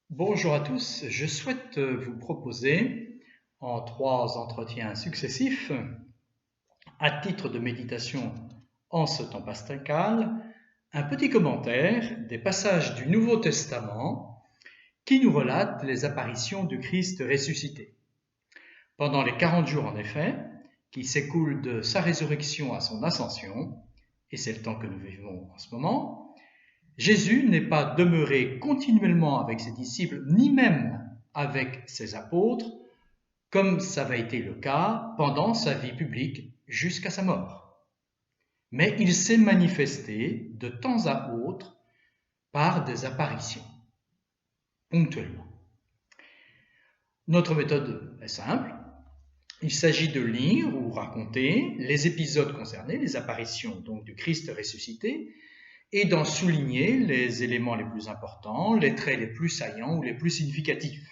Bonjour à tous, je souhaite vous proposer, en 3 entretiens successifs, à titre de méditation en ce temps pascal, un petit commentaire des passages du Nouveau Testament qui nous relatent les apparitions du Christ ressuscité. Pendant les 40 jours, en effet, qui s'écoulent de sa résurrection à son ascension, et c'est le temps que nous vivons en ce moment, Jésus n'est pas demeuré continuellement avec ses disciples, ni même avec ses apôtres, comme ça avait été le cas pendant sa vie publique jusqu'à sa mort. Mais il s'est manifesté de temps à autre par des apparitions, ponctuellement. Notre méthode est simple. Il s'agit de lire ou raconter les épisodes concernés, les apparitions donc du Christ ressuscité, et d'en souligner les éléments les plus importants, les traits les plus saillants ou les plus significatifs.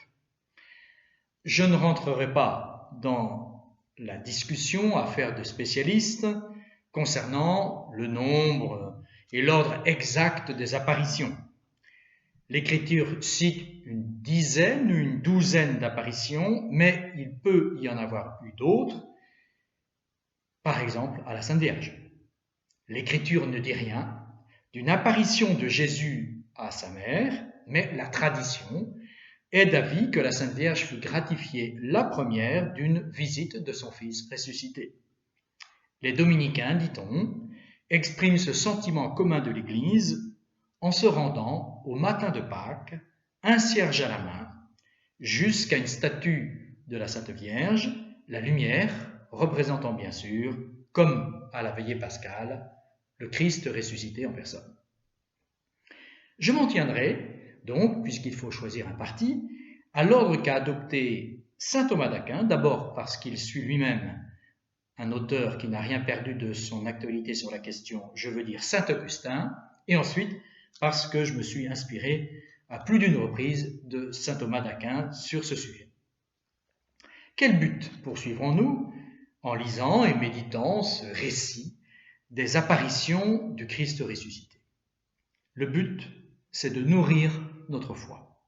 Je ne rentrerai pas dans la discussion à faire de spécialistes concernant le nombre et l'ordre exact des apparitions. L'Écriture cite une dizaine ou une douzaine d'apparitions, mais il peut y en avoir eu d'autres, par exemple à la Sainte Vierge. L'Écriture ne dit rien d'une apparition de Jésus à sa mère, mais la tradition est d'avis que la Sainte Vierge fut gratifiée la première d'une visite de son Fils ressuscité. Les dominicains, dit-on, expriment ce sentiment commun de l'Église en se rendant au matin de Pâques, un cierge à la main, jusqu'à une statue de la Sainte Vierge, la lumière représentant bien sûr, comme à la veillée pascale, le Christ ressuscité en personne. Je m'en tiendrai, donc, puisqu'il faut choisir un parti, à l'ordre qu'a adopté saint Thomas d'Aquin, d'abord parce qu'il suit lui-même un auteur qui n'a rien perdu de son actualité sur la question, je veux dire saint Augustin, et ensuite parce que je me suis inspiré à plus d'une reprise de saint Thomas d'Aquin sur ce sujet. Quel but poursuivrons-nous en lisant et méditant ce récit des apparitions du Christ ressuscité? Le but, c'est de nourrir notre foi.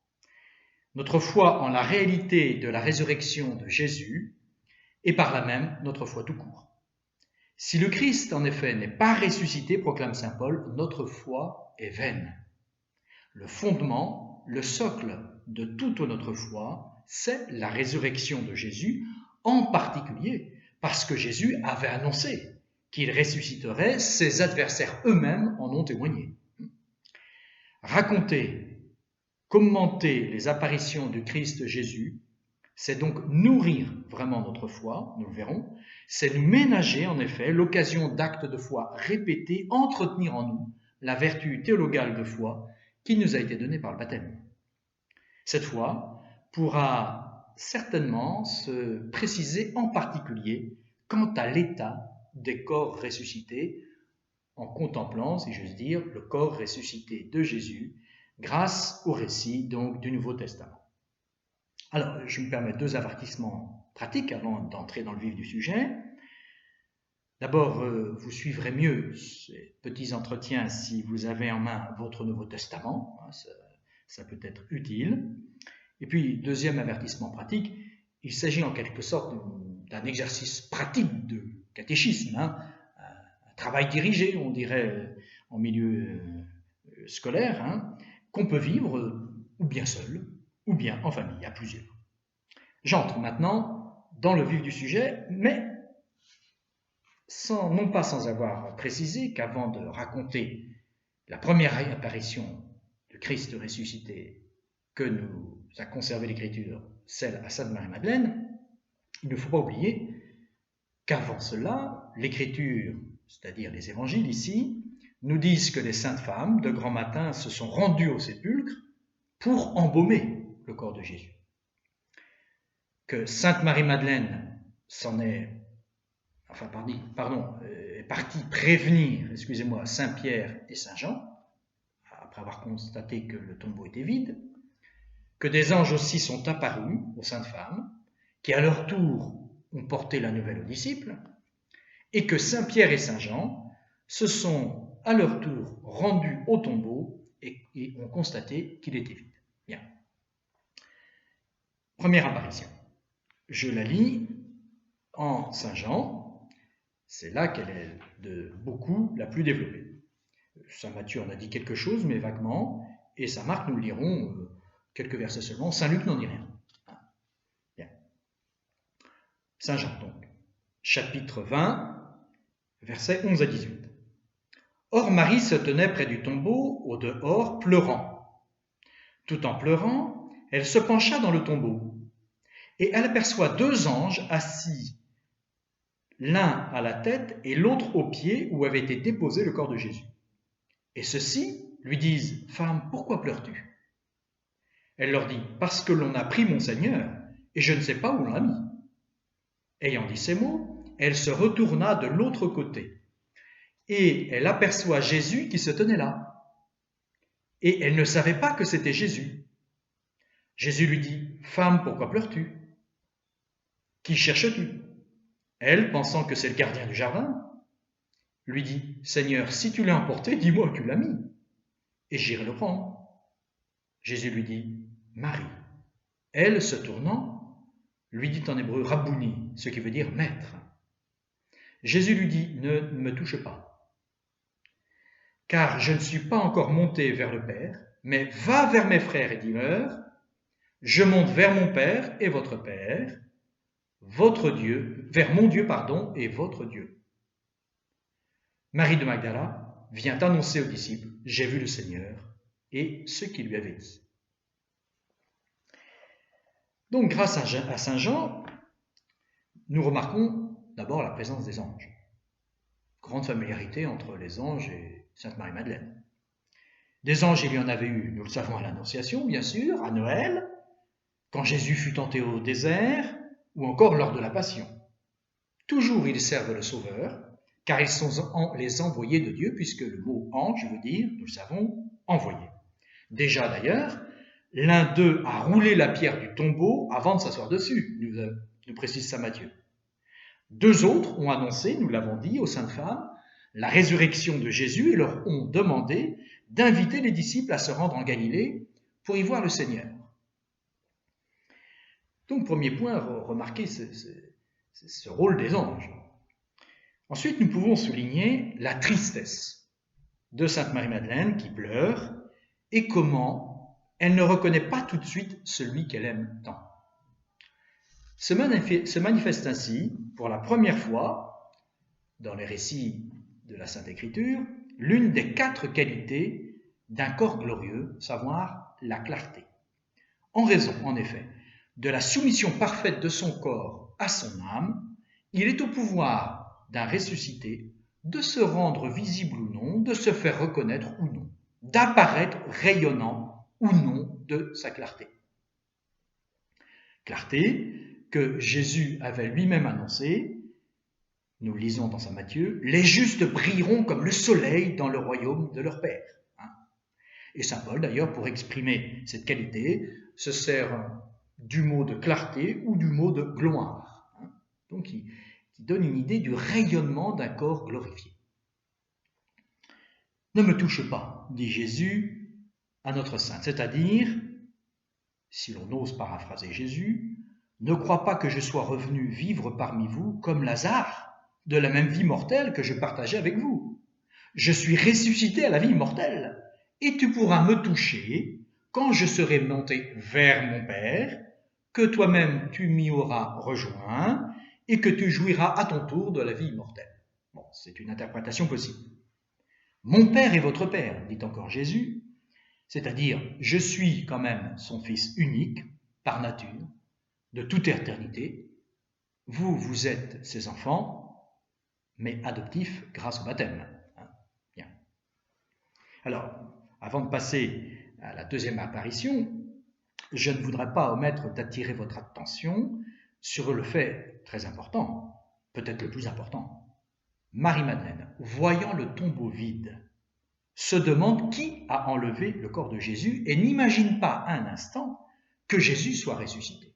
Notre foi en la réalité de la résurrection de Jésus et par là même notre foi tout court. Si le Christ, en effet, n'est pas ressuscité, proclame saint Paul, notre foi est vaine. Le fondement, le socle de toute notre foi, c'est la résurrection de Jésus, en particulier parce que Jésus avait annoncé qu'il ressusciterait, ses adversaires eux-mêmes en ont témoigné. Raconter, commenter les apparitions du Christ Jésus, c'est donc nourrir vraiment notre foi, nous le verrons, c'est nous ménager en effet l'occasion d'actes de foi répétés, entretenir en nous la vertu théologale de foi qui nous a été donnée par le baptême. Cette foi pourra certainement se préciser en particulier quant à l'état des corps ressuscités, en contemplant, si j'ose dire, le corps ressuscité de Jésus grâce au récit donc du Nouveau Testament. Alors, je me permets 2 avertissements pratiques avant d'entrer dans le vif du sujet. D'abord, vous suivrez mieux ces petits entretiens si vous avez en main votre Nouveau Testament, ça peut être utile. Et puis, 2e avertissement pratique, il s'agit en quelque sorte d'un exercice pratique de catéchisme, un travail dirigé, on dirait, en milieu scolaire, qu'on peut vivre ou bien seul, ou bien en famille, à plusieurs. J'entre maintenant dans le vif du sujet, mais non pas sans avoir précisé qu'avant de raconter la première apparition du Christ ressuscité que nous a conservé l'Écriture, celle à Sainte Marie-Madeleine, il ne faut pas oublier qu'avant cela, l'Écriture, c'est-à-dire les évangiles ici, nous disent que les saintes femmes de grand matin se sont rendues au sépulcre pour embaumer le corps de Jésus. Que Sainte Marie-Madeleine est partie prévenir, Saint Pierre et Saint Jean, après avoir constaté que le tombeau était vide, que des anges aussi sont apparus aux saintes femmes, qui à leur tour ont porté la nouvelle aux disciples, et que Saint Pierre et Saint Jean se sont à leur tour rendus au tombeau et ont constaté qu'il était vide. Bien. Première apparition. Je la lis en Saint Jean. C'est là qu'elle est de beaucoup la plus développée. Saint Matthieu en a dit quelque chose, mais vaguement. Et Saint Marc, nous le lirons quelques versets seulement. Saint Luc n'en dit rien. Bien. Saint Jean, donc. Chapitre 20, versets 11 à 18. Or Marie se tenait près du tombeau, au dehors, pleurant. Tout en pleurant, elle se pencha dans le tombeau, et elle aperçoit 2 anges assis, l'un à la tête et l'autre aux pieds où avait été déposé le corps de Jésus. Et ceux-ci lui disent « Femme, pourquoi pleures-tu » Elle leur dit « Parce que l'on a pris mon Seigneur, et je ne sais pas où l'on l'a mis. » Ayant dit ces mots, elle se retourna de l'autre côté, et elle aperçoit Jésus qui se tenait là. Et elle ne savait pas que c'était Jésus. Jésus lui dit « Femme, pourquoi pleures-tu ? Qui cherches-tu » Elle, pensant que c'est le gardien du jardin, lui dit « Seigneur, si tu l'as emporté, dis-moi où tu l'as mis, et j'irai le prendre. » Jésus lui dit « Marie. » Elle, se tournant, lui dit en hébreu « Rabbouni », ce qui veut dire « maître ». Jésus lui dit « Ne me touche pas, car je ne suis pas encore monté vers le Père, mais va vers mes frères et dis-leur, je monte vers mon Père et votre Père, votre Dieu, vers mon Dieu, et votre Dieu. » Marie de Magdala vient annoncer aux disciples « J'ai vu le Seigneur » et ce qu'il lui avait dit. Donc, grâce à Saint Jean, nous remarquons d'abord la présence des anges. Grande familiarité entre les anges et Sainte Marie-Madeleine. Des anges, il y en avait eu, nous le savons, à l'Annonciation, bien sûr, à Noël, quand Jésus fut tenté au désert, ou encore lors de la Passion. Toujours, ils servent le Sauveur, car ils sont les envoyés de Dieu, puisque le mot ange veut dire, nous le savons, envoyé. Déjà d'ailleurs, l'un d'eux a roulé la pierre du tombeau avant de s'asseoir dessus, nous précise saint Matthieu. 2 autres ont annoncé, nous l'avons dit, aux saintes femmes, la résurrection de Jésus et leur ont demandé d'inviter les disciples à se rendre en Galilée pour y voir le Seigneur. Donc, premier point, remarquez ce rôle des anges. Ensuite, nous pouvons souligner la tristesse de Sainte Marie-Madeleine qui pleure et comment elle ne reconnaît pas tout de suite celui qu'elle aime tant. Se manifeste ainsi, pour la première fois, dans les récits de la Sainte Écriture, l'une des 4 qualités d'un corps glorieux, savoir la clarté. En raison, en effet, de la soumission parfaite de son corps à son âme, il est au pouvoir d'un ressuscité de se rendre visible ou non, de se faire reconnaître ou non, d'apparaître rayonnant ou non de sa clarté. Clarté que Jésus avait lui-même annoncée, nous lisons dans saint Matthieu, « Les justes brilleront comme le soleil dans le royaume de leur Père. » Et saint Paul, d'ailleurs, pour exprimer cette qualité, se sert du mot de clarté ou du mot de gloire. Donc, qui donne une idée du rayonnement d'un corps glorifié. Ne me touche pas, dit Jésus à notre sainte, c'est-à-dire, si l'on ose paraphraser Jésus, ne crois pas que je sois revenu vivre parmi vous comme Lazare, de la même vie mortelle que je partageais avec vous. Je suis ressuscité à la vie mortelle, et tu pourras me toucher quand je serai monté vers mon Père, que toi-même tu m'y auras rejoint, et que tu jouiras à ton tour de la vie immortelle. Bon, c'est une interprétation possible. Mon Père est votre Père, dit encore Jésus, c'est-à-dire je suis quand même son Fils unique, par nature, de toute éternité. Vous, vous êtes ses enfants, mais adoptifs grâce au baptême. Bien. Alors, avant de passer à la deuxième apparition, je ne voudrais pas omettre d'attirer votre attention sur le fait très important, peut-être le plus important. Marie-Madeleine, voyant le tombeau vide, se demande qui a enlevé le corps de Jésus et n'imagine pas un instant que Jésus soit ressuscité.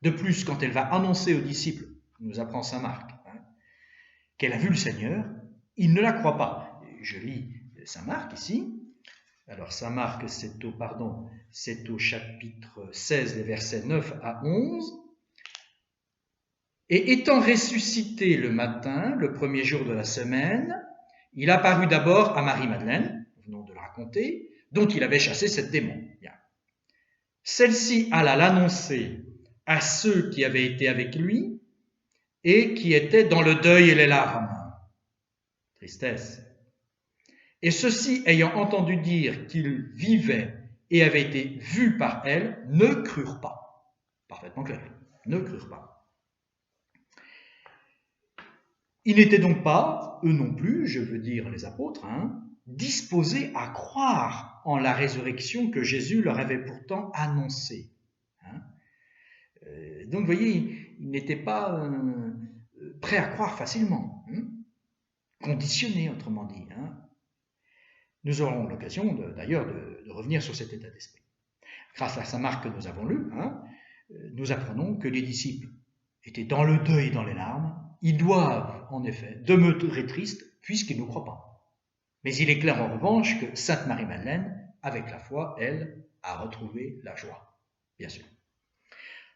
De plus, quand elle va annoncer aux disciples, nous apprend saint Marc, qu'elle a vu le Seigneur, ils ne la croient pas. Je lis saint Marc ici. Alors saint Marc, c'est c'est au chapitre 16, les versets 9 à 11. Et étant ressuscité le matin, le premier jour de la semaine, il apparut d'abord à Marie-Madeleine, nous venons de le raconter, dont il avait chassé 7 démons. Bien. Celle-ci alla l'annoncer à ceux qui avaient été avec lui et qui étaient dans le deuil et les larmes. Tristesse. Et ceux-ci, ayant entendu dire qu'il vivait et avait été vu par elle, ne crurent pas. Parfaitement clair. Ne crurent pas. Ils n'étaient donc pas, eux non plus, je veux dire les apôtres, disposés à croire en la résurrection que Jésus leur avait pourtant annoncée. Donc, vous voyez, ils n'étaient pas prêts à croire facilement, conditionnés, autrement dit. Nous aurons l'occasion, d'ailleurs, de revenir sur cet état d'esprit. Grâce à Saint Marc que nous avons lu, nous apprenons que les disciples étaient dans le deuil et dans les larmes. Ils doivent, en effet, demeurer tristes puisqu'ils ne croient pas. Mais il est clair, en revanche, que Sainte Marie-Madeleine, avec la foi, elle, a retrouvé la joie, bien sûr.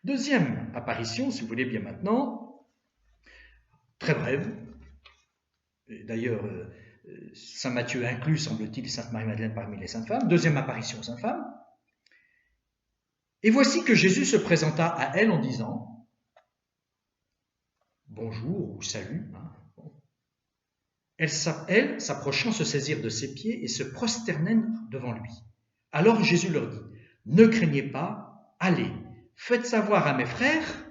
Deuxième apparition, si vous voulez bien maintenant, très brève. D'ailleurs, Saint Matthieu inclut, semble-t-il, Sainte Marie-Madeleine parmi les saintes femmes. Deuxième apparition, sainte femme. Et voici que Jésus se présenta à elle en disant « Bonjour » ou « Salut ». Elles, s'approchant, se saisirent de ses pieds et se prosternèrent devant lui. Alors Jésus leur dit « Ne craignez pas, allez, faites savoir à mes frères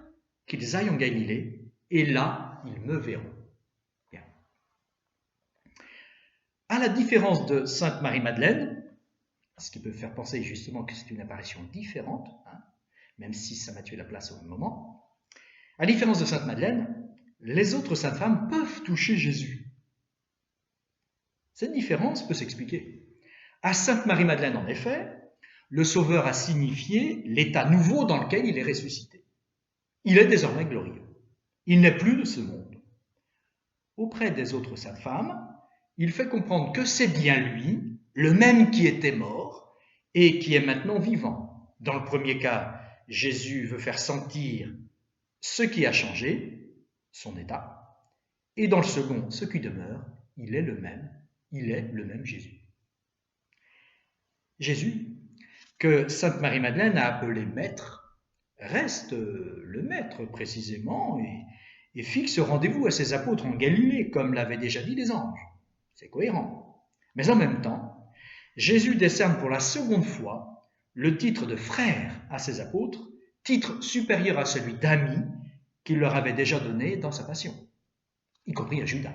qu'ils aillent en Galilée, et là, ils me verront. » Bien. À la différence de Sainte Marie-Madeleine, ce qui peut faire penser justement que c'est une apparition différente, même si Saint Matthieu la place au même moment, à la différence de Sainte Madeleine, les autres saintes femmes peuvent toucher Jésus. Cette différence peut s'expliquer. À Sainte Marie-Madeleine, en effet, le Sauveur a signifié l'état nouveau dans lequel il est ressuscité. Il est désormais glorieux. Il n'est plus de ce monde. Auprès des autres saintes femmes, il fait comprendre que c'est bien lui, le même qui était mort, et qui est maintenant vivant. Dans le premier cas, Jésus veut faire sentir ce qui a changé, son état, et dans le second, ce qui demeure, il est le même Jésus. Jésus, que Sainte Marie-Madeleine a appelé maître, reste le maître précisément et fixe rendez-vous à ses apôtres en Galilée, comme l'avaient déjà dit les anges. C'est cohérent. Mais en même temps, Jésus décerne pour la seconde fois le titre de frère à ses apôtres, titre supérieur à celui d'ami qu'il leur avait déjà donné dans sa passion, y compris à Judas.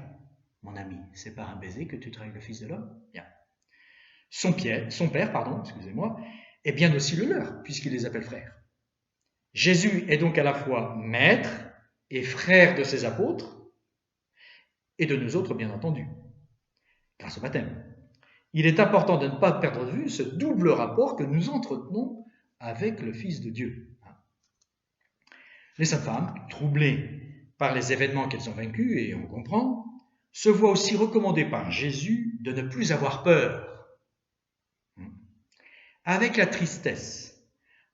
Mon ami, c'est par un baiser que tu trahis le Fils de l'homme? Bien. Son père, est bien aussi le leur, puisqu'il les appelle frères. Jésus est donc à la fois maître et frère de ses apôtres, et de nous autres, bien entendu, grâce au baptême. Il est important de ne pas perdre de vue ce double rapport que nous entretenons avec le Fils de Dieu. Les saintes femmes, troublées par les événements qu'elles ont vaincus, et on comprend, se voient aussi recommandées par Jésus de ne plus avoir peur. Avec la tristesse,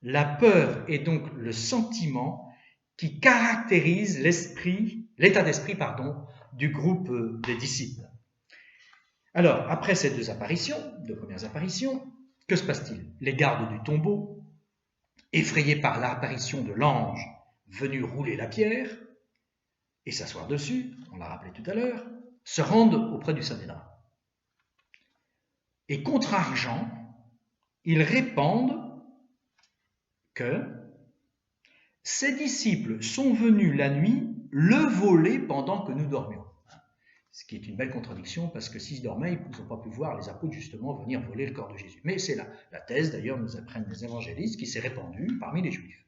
la peur est donc le sentiment qui caractérise l'état d'esprit du groupe des disciples. Alors, après ces deux premières apparitions, que se passe-t-il? Les gardes du tombeau, effrayés par l'apparition de l'ange venu rouler la pierre et s'asseoir dessus, on l'a rappelé tout à l'heure, se rendent auprès du Sanhédrin. Et contre-argent, ils répandent que ces disciples sont venus la nuit le voler pendant que nous dormions. Ce qui est une belle contradiction, parce que s'ils dormaient, ils n'ont pas pu voir les apôtres justement venir voler le corps de Jésus. Mais c'est la thèse, d'ailleurs, nous apprennent les évangélistes, qui s'est répandue parmi les Juifs,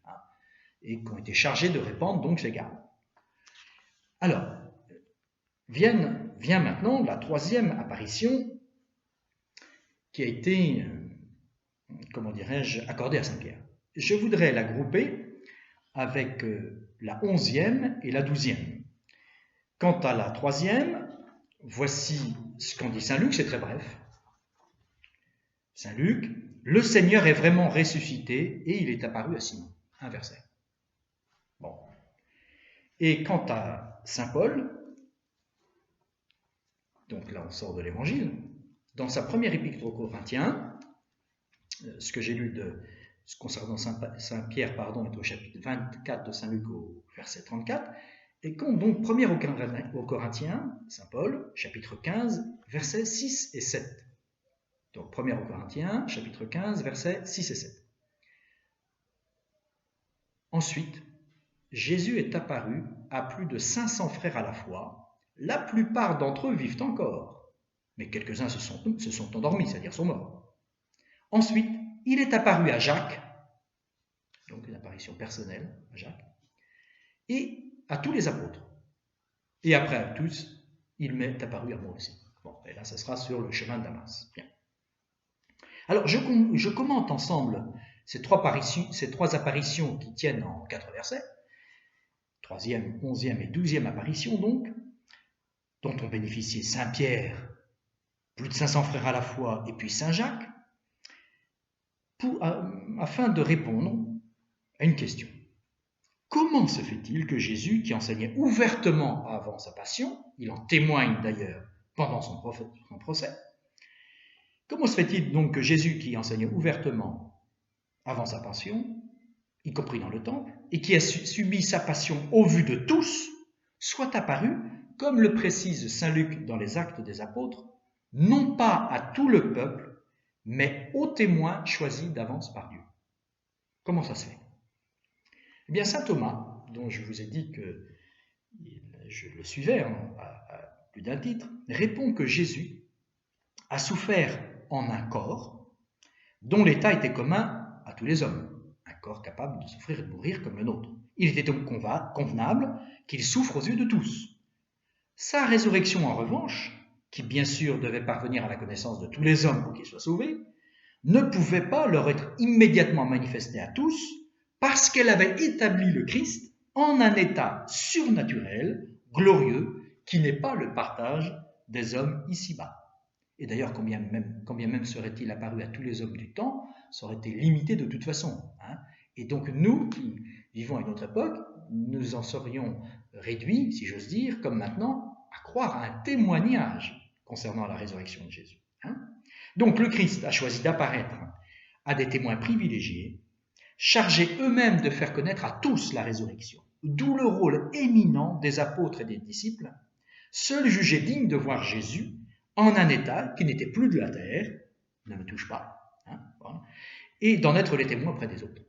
et qui ont été chargés de répandre donc ces gardes. Alors, vient maintenant la troisième apparition qui a été, accordée à Saint-Pierre. Je voudrais la grouper avec la 11e et la 12e. Quant à la troisième, voici ce qu'en dit Saint Luc, c'est très bref. Saint Luc, le Seigneur est vraiment ressuscité et il est apparu à Simon. Un verset. Bon. Et quant à saint Paul, donc là on sort de l'Évangile, dans sa première épître aux Corinthiens, ce que j'ai lu concernant saint Pierre, est au chapitre 24 de saint Luc au verset 34, et quand donc 1er aux Corinthiens, saint Paul, chapitre 15, versets 6 et 7. Donc 1er aux Corinthiens, chapitre 15, versets 6 et 7. Ensuite, Jésus est apparu à plus de 500 frères à la fois. La plupart d'entre eux vivent encore, mais quelques-uns se sont endormis, c'est-à-dire sont morts. Ensuite, il est apparu à Jacques, donc une apparition personnelle à Jacques, et à tous les apôtres. Et après à tous, il m'est apparu à moi aussi. Bon, et là, ça sera sur le chemin de Damas. Bien. Alors, je commente ensemble ces trois apparitions qui tiennent en 4 versets, 3e, 11e et 12e apparition donc, dont ont bénéficié saint Pierre, plus de 500 frères à la fois, et puis saint Jacques, afin de répondre à une question. Comment se fait-il que Jésus, qui enseignait ouvertement avant sa passion, il en témoigne d'ailleurs pendant son procès, comment se fait-il donc que Jésus, qui enseignait ouvertement avant sa passion, y compris dans le temple, et qui a subi sa passion au vu de tous, soit apparu, comme le précise saint Luc dans les Actes des Apôtres, non pas à tout le peuple, mais aux témoins choisis d'avance par Dieu. Comment ça se fait ? Eh bien, saint Thomas, dont je vous ai dit que je le suivais à plus d'un titre, répond que Jésus a souffert en un corps dont l'état était commun à tous les hommes, un corps capable de souffrir et de mourir comme le nôtre. Il était donc convenable qu'il souffre aux yeux de tous. Sa résurrection, en revanche, qui bien sûr devait parvenir à la connaissance de tous les hommes pour qu'ils soient sauvés, ne pouvait pas leur être immédiatement manifestée à tous, parce qu'elle avait établi le Christ en un état surnaturel, glorieux, qui n'est pas le partage des hommes ici-bas. Et d'ailleurs, combien même serait-il apparu à tous les hommes du temps, ça aurait été limité de toute façon. Et donc nous, qui vivons à une autre époque, nous en serions réduits, si j'ose dire, comme maintenant, à croire à un témoignage concernant la résurrection de Jésus. Donc le Christ a choisi d'apparaître à des témoins privilégiés, chargés eux-mêmes de faire connaître à tous la résurrection, d'où le rôle éminent des apôtres et des disciples, seuls jugés dignes de voir Jésus en un état qui n'était plus de la terre, ne me touche pas, voilà, et d'en être les témoins auprès des autres.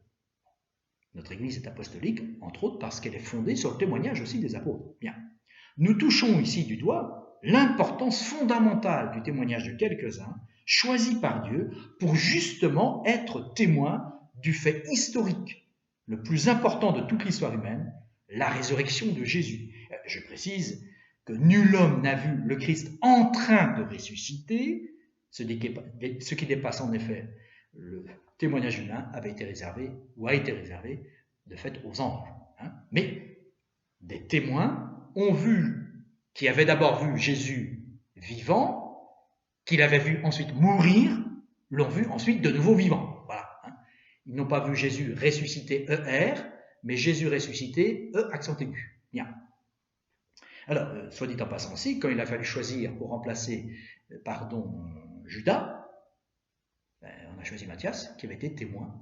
Notre Église est apostolique, entre autres parce qu'elle est fondée sur le témoignage aussi des apôtres. Bien. Nous touchons ici du doigt l'importance fondamentale du témoignage de quelques-uns, choisis par Dieu, pour justement être témoins du fait historique, le plus important de toute l'histoire humaine, la résurrection de Jésus. Je précise que nul homme n'a vu le Christ en train de ressusciter, ce qui dépasse en effet le témoignage humain avait été réservé, ou a été réservé, de fait, aux anges. Mais des témoins ont vu, qui avaient d'abord vu Jésus vivant, qu'il avait vu ensuite mourir, l'ont vu ensuite de nouveau vivant. Voilà. Ils n'ont pas vu Jésus ressuscité ER, mais Jésus ressuscité E accent aigu. Bien. Alors, soit dit en passant aussi, quand il a fallu choisir pour remplacer, Judas, on a choisi Matthias, qui avait été témoin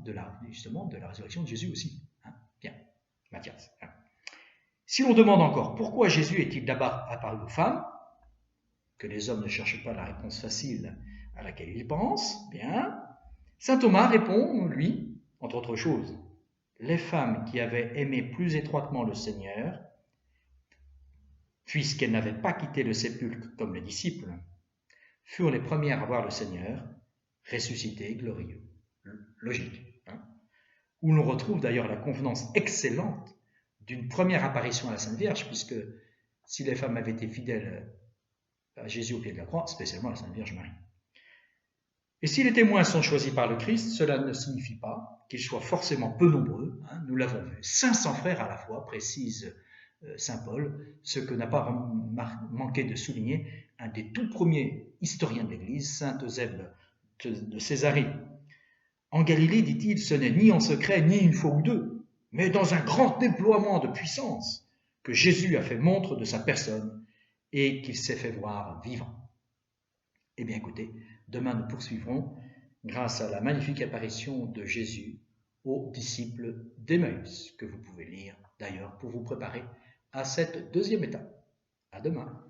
justement de la résurrection de Jésus aussi. Bien, Matthias. Si l'on demande encore pourquoi Jésus est-il d'abord apparu aux femmes, que les hommes ne cherchent pas la réponse facile à laquelle ils pensent, bien, saint Thomas répond, lui, entre autres choses, les femmes qui avaient aimé plus étroitement le Seigneur, puisqu'elles n'avaient pas quitté le sépulcre comme les disciples, furent les premières à voir le Seigneur ressuscité, glorieux. Logique. Où l'on retrouve d'ailleurs la convenance excellente d'une première apparition à la Sainte Vierge, puisque si les femmes avaient été fidèles à Jésus au pied de la croix, spécialement à la Sainte Vierge Marie. Et si les témoins sont choisis par le Christ, cela ne signifie pas qu'ils soient forcément peu nombreux. Nous l'avons vu, 500 frères à la fois, précise saint Paul, ce que n'a pas manqué de souligner un des tout premiers historiens de l'Église, saint Eusèbe de Césarée. En Galilée, dit-il, ce n'est ni en secret, ni une fois ou deux, mais dans un grand déploiement de puissance que Jésus a fait montre de sa personne et qu'il s'est fait voir vivant. Eh bien écoutez, demain nous poursuivrons grâce à la magnifique apparition de Jésus aux disciples d'Emmaüs, que vous pouvez lire d'ailleurs pour vous préparer à cette deuxième étape. À demain.